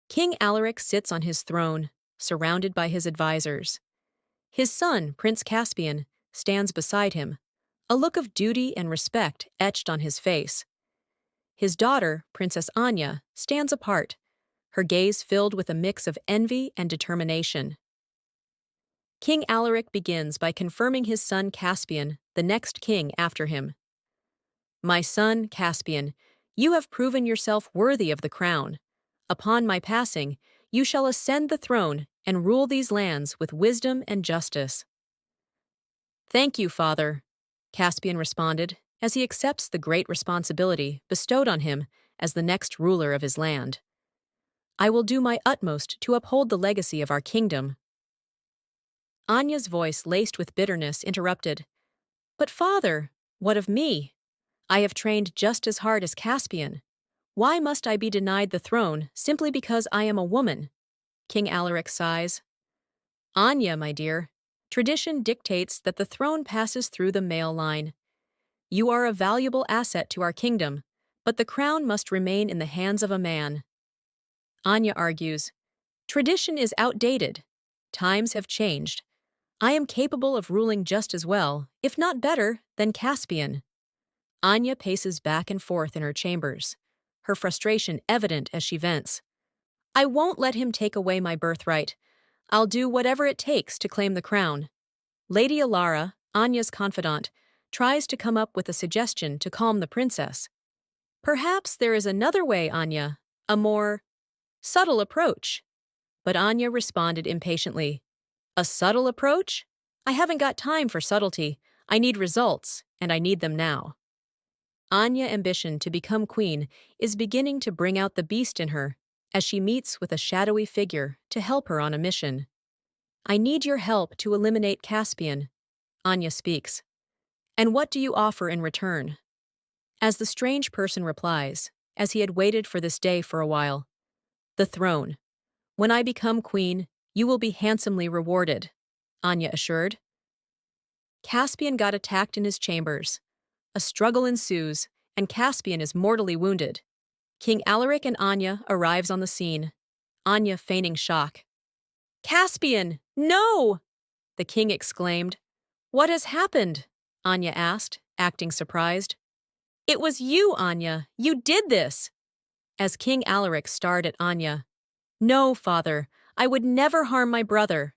King Alaric sits on his throne, surrounded by his advisors. His son, Prince Caspian, stands beside him, a look of duty and respect etched on his face. His daughter, Princess Anya, stands apart, her gaze filled with a mix of envy and determination. King Alaric begins by confirming his son Caspian, the next king after him. My son, Caspian, you have proven yourself worthy of the crown. Upon my passing, you shall ascend the throne and rule these lands with wisdom and justice. Thank you, father, Caspian responded, as he accepts the great responsibility bestowed on him as the next ruler of his land. I will do my utmost to uphold the legacy of our kingdom. Anya's voice, laced with bitterness, interrupted. But father, what of me? I have trained just as hard as Caspian. Why must I be denied the throne simply because I am a woman? King Alaric sighs. Anya, my dear, tradition dictates that the throne passes through the male line. You are a valuable asset to our kingdom, but the crown must remain in the hands of a man. Anya argues, tradition is outdated. Times have changed. I am capable of ruling just as well, if not better, than Caspian. Anya paces back and forth in her chambers, her frustration evident as she vents. I won't let him take away my birthright. I'll do whatever it takes to claim the crown. Lady Alara, Anya's confidant, tries to come up with a suggestion to calm the princess. Perhaps there is another way, Anya, a more subtle approach. But Anya responded impatiently. A subtle approach? I haven't got time for subtlety. I need results, and I need them now. Anya's ambition to become queen is beginning to bring out the beast in her as she meets with a shadowy figure to help her on a mission. I need your help to eliminate Caspian, Anya speaks. And what do you offer in return? As the strange person replies, as he had waited for this day for a while, the throne. When I become queen, you will be handsomely rewarded, Anya assured. Caspian got attacked in his chambers. A struggle ensues, and Caspian is mortally wounded. King Alaric and Anya arrives on the scene, Anya feigning shock. Caspian, no! The king exclaimed. What has happened? Anya asked, acting surprised. It was you, Anya. You did this! As King Alaric stared at Anya. No, father, I would never harm my brother.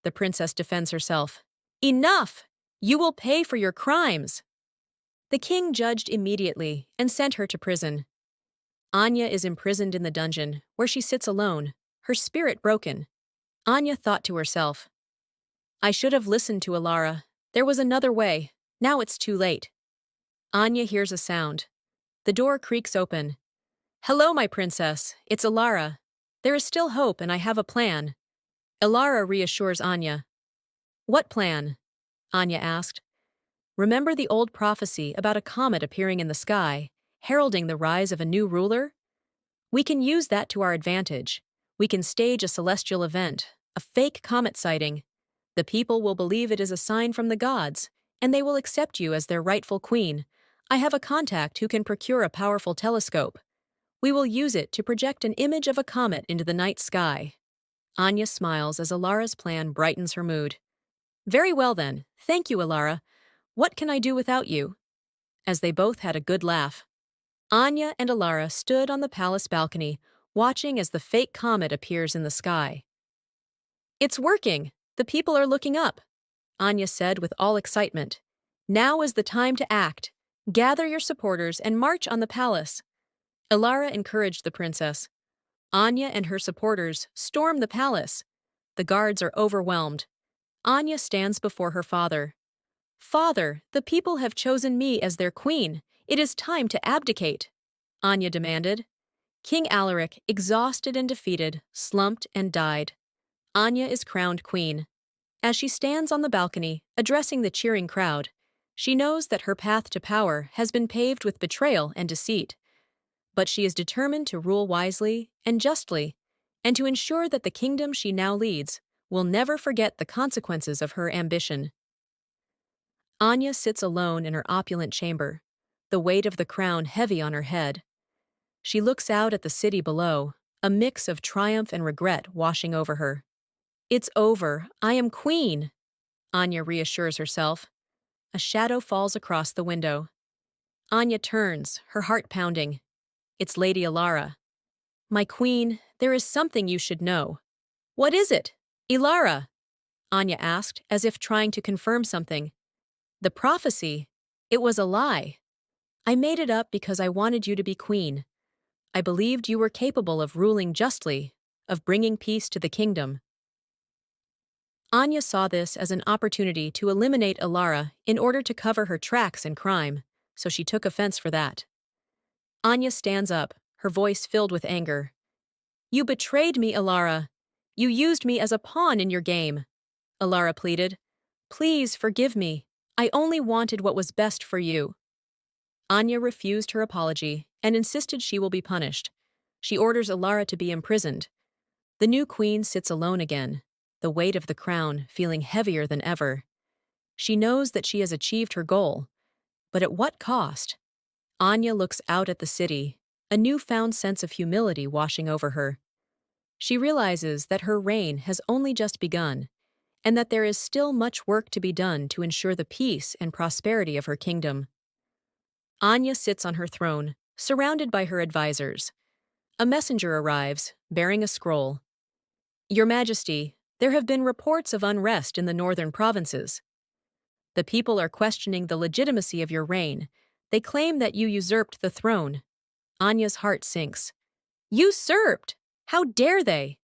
The princess defends herself. Enough! You will pay for your crimes. The king judged immediately and sent her to prison. Anya is imprisoned in the dungeon, where she sits alone, her spirit broken. Anya thought to herself, I should have listened to Alara. There was another way. Now it's too late. Anya hears a sound. The door creaks open. Hello, my princess. It's Alara. There is still hope, and I have a plan. Alara reassures Anya. What plan? Anya asked. Remember the old prophecy about a comet appearing in the sky, heralding the rise of a new ruler? We can use that to our advantage. We can stage a celestial event, a fake comet sighting. The people will believe it is a sign from the gods, and they will accept you as their rightful queen. I have a contact who can procure a powerful telescope. We will use it to project an image of a comet into the night sky. Anya smiles as Alara's plan brightens her mood. Very well then. Thank you, Alara. What can I do without you? As they both had a good laugh. Anya and Alara stood on the palace balcony, watching as the fake comet appears in the sky. It's working! The people are looking up, Anya said with all excitement. Now is the time to act. Gather your supporters and march on the palace. Alara encouraged the princess. Anya and her supporters storm the palace. The guards are overwhelmed. Anya stands before her father. Father, the people have chosen me as their queen. It is time to abdicate, Anya demanded. King Alaric, exhausted and defeated, slumped and died. Anya is crowned queen. As she stands on the balcony, addressing the cheering crowd, she knows that her path to power has been paved with betrayal and deceit. But she is determined to rule wisely and justly, and to ensure that the kingdom she now leads will never forget the consequences of her ambition. Anya sits alone in her opulent chamber, the weight of the crown heavy on her head. She looks out at the city below, a mix of triumph and regret washing over her. It's over. I am queen, Anya reassures herself. A shadow falls across the window. Anya turns, her heart pounding. It's Lady Ilara. My queen, there is something you should know. What is it? Ilara, Anya asked, as if trying to confirm something. The prophecy? It was a lie. I made it up because I wanted you to be queen. I believed you were capable of ruling justly, of bringing peace to the kingdom. Anya saw this as an opportunity to eliminate Ilara in order to cover her tracks in crime, so she took offense for that. Anya stands up, her voice filled with anger. You betrayed me, Ilara. You used me as a pawn in your game. Ilara pleaded. Please forgive me. I only wanted what was best for you. Anya refused her apology and insisted she will be punished. She orders Ilara to be imprisoned. The new queen sits alone again, the weight of the crown feeling heavier than ever. She knows that she has achieved her goal, but at what cost? Anya looks out at the city, a newfound sense of humility washing over her. She realizes that her reign has only just begun, and that there is still much work to be done to ensure the peace and prosperity of her kingdom. Anya sits on her throne, surrounded by her advisors. A messenger arrives, bearing a scroll. Your Majesty, there have been reports of unrest in the northern provinces. The people are questioning the legitimacy of your reign. They claim that you usurped the throne. Anya's heart sinks. Usurped! How dare they?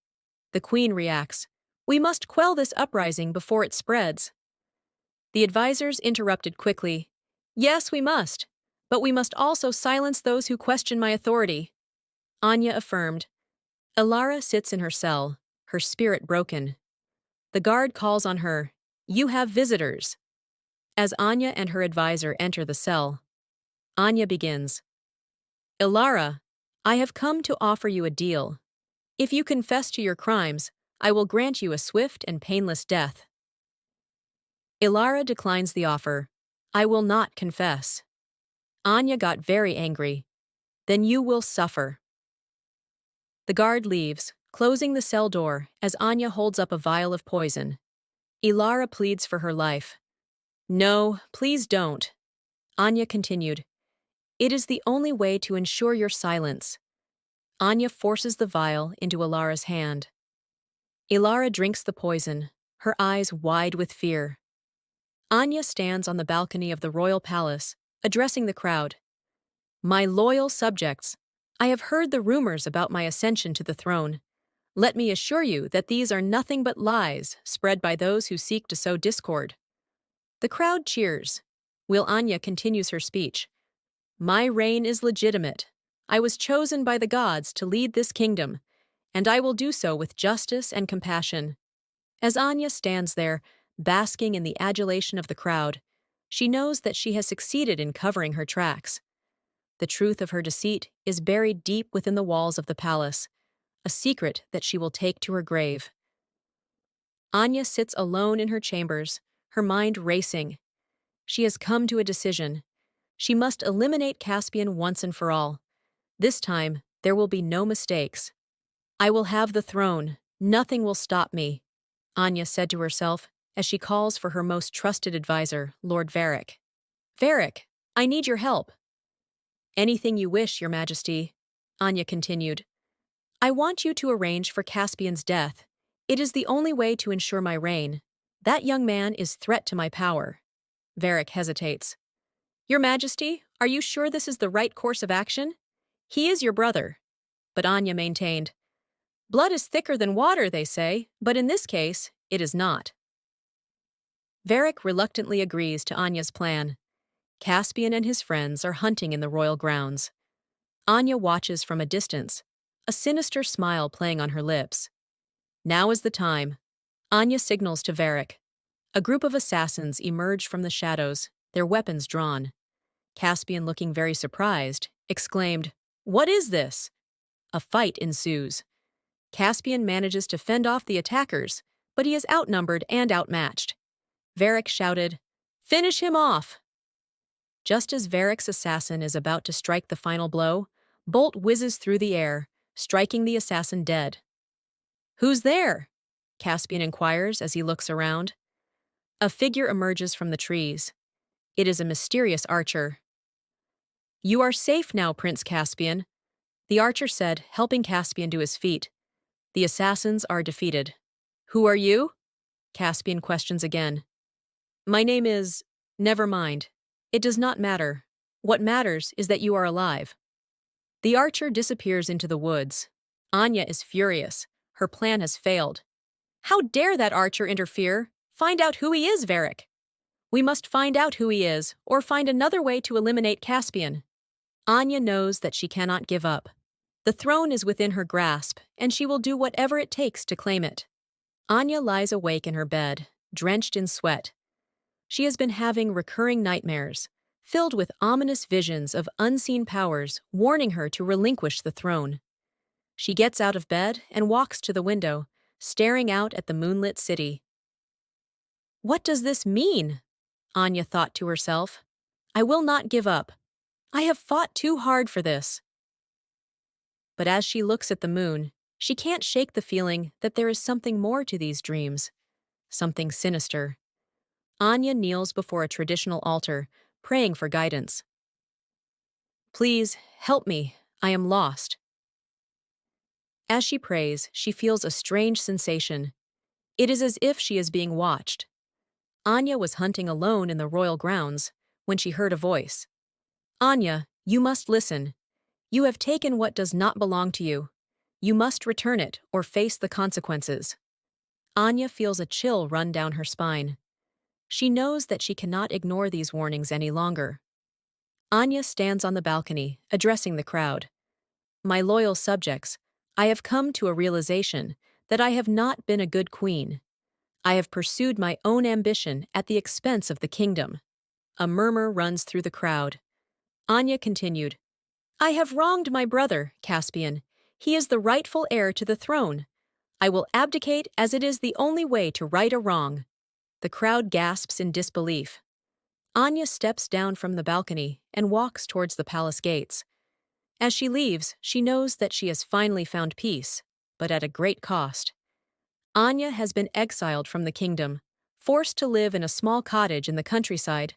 The queen reacts. We must quell this uprising before it spreads. The advisors interrupted quickly. Yes, we must. But we must also silence those who question my authority. Anya affirmed. Ilara sits in her cell, her spirit broken. The guard calls on her. You have visitors. As Anya and her advisor enter the cell, Anya begins. Ilara, I have come to offer you a deal. If you confess to your crimes, I will grant you a swift and painless death. Ilara declines the offer. I will not confess. Anya got very angry. Then you will suffer. The guard leaves, closing the cell door as Anya holds up a vial of poison. Ilara pleads for her life. No, please don't. Anya continued. It is the only way to ensure your silence. Anya forces the vial into Ilara's hand. Ilara drinks the poison, her eyes wide with fear. Anya stands on the balcony of the royal palace, addressing the crowd. My loyal subjects, I have heard the rumors about my ascension to the throne. Let me assure you that these are nothing but lies spread by those who seek to sow discord. The crowd cheers. While Anya continues her speech. My reign is legitimate. I was chosen by the gods to lead this kingdom, and I will do so with justice and compassion. As Anya stands there, basking in the adulation of the crowd, she knows that she has succeeded in covering her tracks. The truth of her deceit is buried deep within the walls of the palace, a secret that she will take to her grave. Anya sits alone in her chambers, her mind racing. She has come to a decision. She must eliminate Caspian once and for all. This time, there will be no mistakes. I will have the throne. Nothing will stop me, Anya said to herself as she calls for her most trusted advisor, Lord Varric. Varric, I need your help. Anything you wish, Your Majesty, Anya continued. I want you to arrange for Caspian's death. It is the only way to ensure my reign. That young man is threat to my power. Varric hesitates. Your Majesty, are you sure this is the right course of action? He is your brother. But Anya maintained. Blood is thicker than water, they say, but in this case, it is not. Varric reluctantly agrees to Anya's plan. Caspian and his friends are hunting in the royal grounds. Anya watches from a distance, a sinister smile playing on her lips. Now is the time. Anya signals to Varric. A group of assassins emerge from the shadows, their weapons drawn. Caspian, looking very surprised, exclaimed, What is this? A fight ensues. Caspian manages to fend off the attackers, but he is outnumbered and outmatched. Varric shouted, Finish him off! Just as Varric's assassin is about to strike the final blow, Bolt whizzes through the air, striking the assassin dead. "Who's there?" Caspian inquires as he looks around. A figure emerges from the trees. It is a mysterious archer. "You are safe now, Prince Caspian," the archer said, helping Caspian to his feet. "The assassins are defeated." "Who are you?" Caspian questions again. "My name is—" "Never mind. It does not matter. What matters is that you are alive." The archer disappears into the woods. Anya is furious. Her plan has failed. "How dare that archer interfere? Find out who he is, Varric." "We must find out who he is, or find another way to eliminate Caspian." Anya knows that she cannot give up. The throne is within her grasp, and she will do whatever it takes to claim it. Anya lies awake in her bed, drenched in sweat. She has been having recurring nightmares, filled with ominous visions of unseen powers warning her to relinquish the throne. She gets out of bed and walks to the window, staring out at the moonlit city. "What does this mean?" Anya thought to herself. "I will not give up. I have fought too hard for this." But as she looks at the moon, she can't shake the feeling that there is something more to these dreams, something sinister. Anya kneels before a traditional altar, praying for guidance. "Please, help me. I am lost." As she prays, she feels a strange sensation. It is as if she is being watched. Anya was hunting alone in the royal grounds when she heard a voice. "Anya, you must listen. You have taken what does not belong to you. You must return it or face the consequences." Anya feels a chill run down her spine. She knows that she cannot ignore these warnings any longer. Anya stands on the balcony, addressing the crowd. "My loyal subjects, I have come to a realization that I have not been a good queen. I have pursued my own ambition at the expense of the kingdom." A murmur runs through the crowd. Anya continued, "I have wronged my brother, Caspian. He is the rightful heir to the throne. I will abdicate as it is the only way to right a wrong." The crowd gasps in disbelief. Anya steps down from the balcony and walks towards the palace gates. As she leaves, she knows that she has finally found peace, but at a great cost. Anya has been exiled from the kingdom, forced to live in a small cottage in the countryside.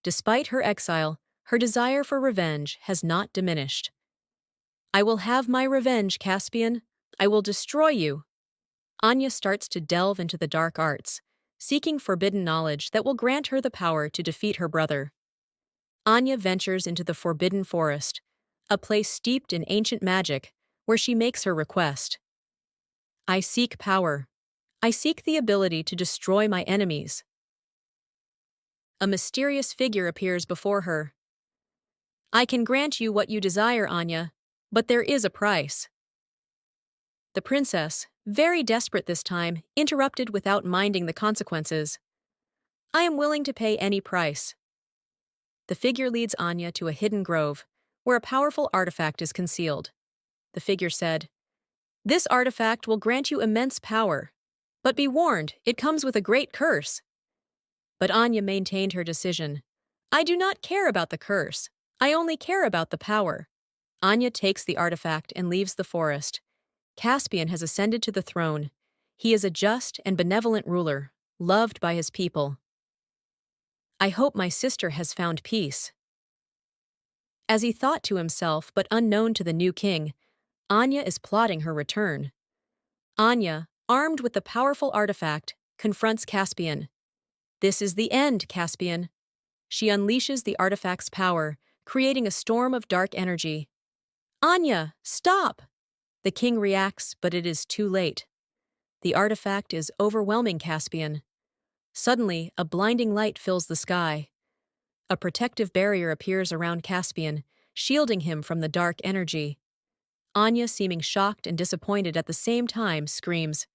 Despite her exile, her desire for revenge has not diminished. "I will have my revenge, Caspian. I will destroy you." Anya starts to delve into the dark arts, seeking forbidden knowledge that will grant her the power to defeat her brother. Anya ventures into the Forbidden Forest, a place steeped in ancient magic, where she makes her request. "I seek power. I seek the ability to destroy my enemies." A mysterious figure appears before her. "I can grant you what you desire, Anya, but there is a price." The princess, very desperate this time, interrupted without minding the consequences. "I am willing to pay any price." The figure leads Anya to a hidden grove, where a powerful artifact is concealed. The figure said, "This artifact will grant you immense power. But be warned, it comes with a great curse." But Anya maintained her decision. "I do not care about the curse. I only care about the power." Anya takes the artifact and leaves the forest. Caspian has ascended to the throne. He is a just and benevolent ruler, loved by his people. "I hope my sister has found peace." As he thought to himself, but unknown to the new king, Anya is plotting her return. Anya, armed with the powerful artifact, confronts Caspian. "This is the end, Caspian." She unleashes the artifact's power, creating a storm of dark energy. "Anya, stop!" The king reacts, but it is too late. The artifact is overwhelming Caspian. Suddenly, a blinding light fills the sky. A protective barrier appears around Caspian, shielding him from the dark energy. Anya, seeming shocked and disappointed at the same time, screams,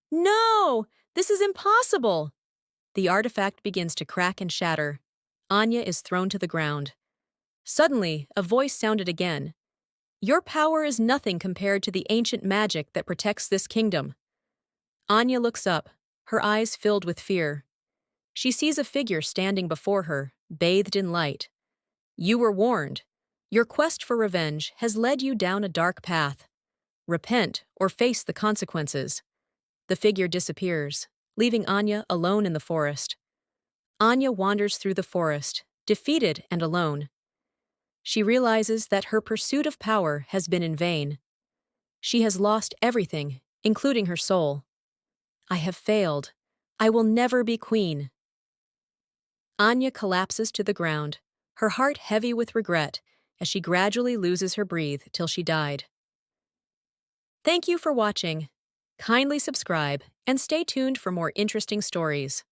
"No! This is impossible!" The artifact begins to crack and shatter. Anya is thrown to the ground. Suddenly, a voice sounded again. "Your power is nothing compared to the ancient magic that protects this kingdom." Anya looks up, her eyes filled with fear. She sees a figure standing before her, bathed in light. "You were warned. Your quest for revenge has led you down a dark path. repent, or face the consequences. The figure disappears, leaving Anya alone in the forest. Anya wanders through the forest, defeated and alone. She realizes that her pursuit of power has been in vain. She has lost everything, including her soul. I have failed. I will never be queen. Anya collapses to the ground, her heart heavy with regret, as she gradually loses her breath till she died. Thank you for watching. Kindly subscribe and stay tuned for more interesting stories.